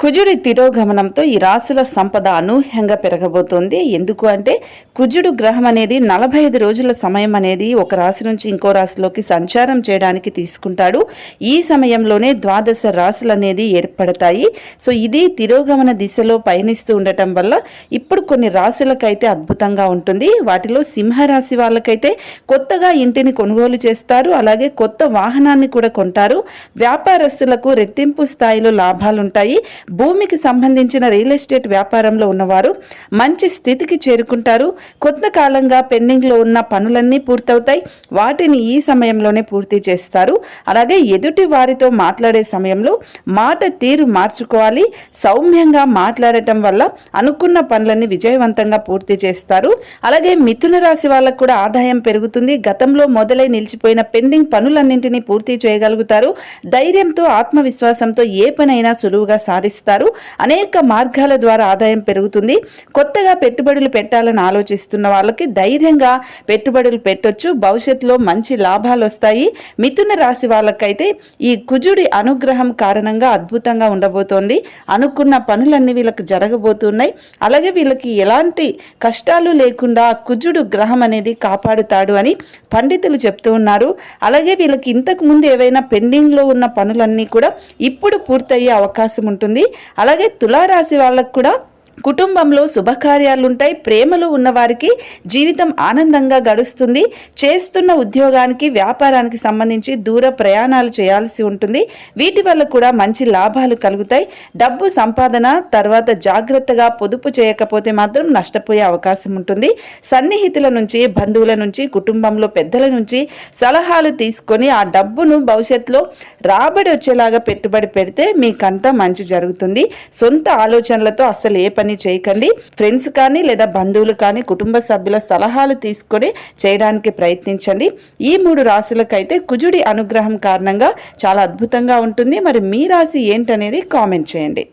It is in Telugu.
కుజుడి తిరోగమనంతో ఈ రాశుల సంపద అనూహ్యంగా పెరగబోతోంది. ఎందుకు అంటే కుజుడు గ్రహం అనేది 45 రోజుల సమయం అనేది ఒక రాశి నుంచి ఇంకో రాశిలోకి సంచారం చేయడానికి తీసుకుంటాడు. ఈ సమయంలోనే ద్వాదశ రాశులు అనేది ఏర్పడతాయి. సో ఇది తిరోగమన దిశలో పయనిస్తూ ఉండటం వల్ల ఇప్పుడు కొన్ని రాశులకైతే అద్భుతంగా ఉంటుంది. వాటిలో సింహరాశి వాళ్ళకైతే కొత్తగా ఇంటిని కొనుగోలు చేస్తారు, అలాగే కొత్త వాహనాన్ని కూడా కొంటారు. వ్యాపారస్తులకు రెట్టింపు స్థాయిలో లాభాలుంటాయి. భూమికి సంబంధించిన రియల్ ఎస్టేట్ వ్యాపారంలో ఉన్నవారు మంచి స్థితికి చేరుకుంటారు. కొంత కాలంగా పెండింగ్లో ఉన్న పనులన్నీ పూర్తవుతాయి. వాటిని ఈ సమయంలోనే పూర్తి చేస్తారు. అలాగే ఎదుటి వారితో మాట్లాడే సమయంలో మాట తీరు మార్చుకోవాలి. సౌమ్యంగా మాట్లాడటం వల్ల అనుకున్న పనులన్నీ విజయవంతంగా పూర్తి చేస్తారు. అలాగే మిథున రాశి వాళ్ళకు కూడా ఆదాయం పెరుగుతుంది. గతంలో మొదలై నిలిచిపోయిన పెండింగ్ పనులన్నింటినీ పూర్తి చేయగలుగుతారు. ధైర్యంతో ఆత్మవిశ్వాసంతో ఏ పనైనా సులువుగా సాధిస్తారు. అనేక మార్గాల ద్వారా ఆదాయం పెరుగుతుంది. కొత్తగా పెట్టుబడులు పెట్టాలని ఆలోచిస్తున్న వాళ్ళకి ధైర్యంగా పెట్టుబడులు పెట్టొచ్చు. భవిష్యత్తులో మంచి లాభాలు వస్తాయి. మిథున రాశి వాళ్ళకైతే ఈ కుజుడి అనుగ్రహం కారణంగా అద్భుతంగా ఉండబోతోంది. అనుకున్న పనులన్నీ వీళ్ళకి జరగబోతున్నాయి. అలాగే వీళ్ళకి ఎలాంటి కష్టాలు లేకుండా కుజుడు గ్రహం అనేది కాపాడుతాడు అని పండితులు చెప్తూ ఉన్నారు. అలాగే వీళ్ళకి ఇంతకు ముందు ఏవైనా పెండింగ్లో ఉన్న పనులన్నీ కూడా ఇప్పుడు పూర్తయ్యే అవకాశం ఉంటుంది. అలాగే తులారాశి వాళ్ళకు కూడా కుటుంబంలో శుభకార్యాలుంటాయి. ప్రేమలో ఉన్నవారికి జీవితం ఆనందంగా గడుస్తుంది. చేస్తున్న ఉద్యోగానికి వ్యాపారానికి సంబంధించి దూర ప్రయాణాలు చేయాల్సి ఉంటుంది. వీటి వల్ల కూడా మంచి లాభాలు కలుగుతాయి. డబ్బు సంపాదన తర్వాత జాగ్రత్తగా పొదుపు చేయకపోతే మాత్రం నష్టపోయే అవకాశం ఉంటుంది. సన్నిహితుల నుంచి, బంధువుల నుంచి, కుటుంబంలో పెద్దల నుంచి సలహాలు తీసుకొని ఆ డబ్బును భవిష్యత్తులో రాబడి వచ్చేలాగా పెట్టుబడి పెడితే మీకంతా మంచి జరుగుతుంది. సొంత ఆలోచనలతో అసలు ఏ పని చేయకండి. ఫ్రెండ్స్ కానీ లేదా బంధువులు కానీ కుటుంబ సభ్యుల సలహాలు తీసుకొని చేయడానికి ప్రయత్నించండి. ఈ 3 రాశులకైతే కుజుడి అనుగ్రహం కారణంగా చాలా అద్భుతంగా ఉంటుంది. మరి మీ రాశి ఏంటనేది కామెంట్ చేయండి.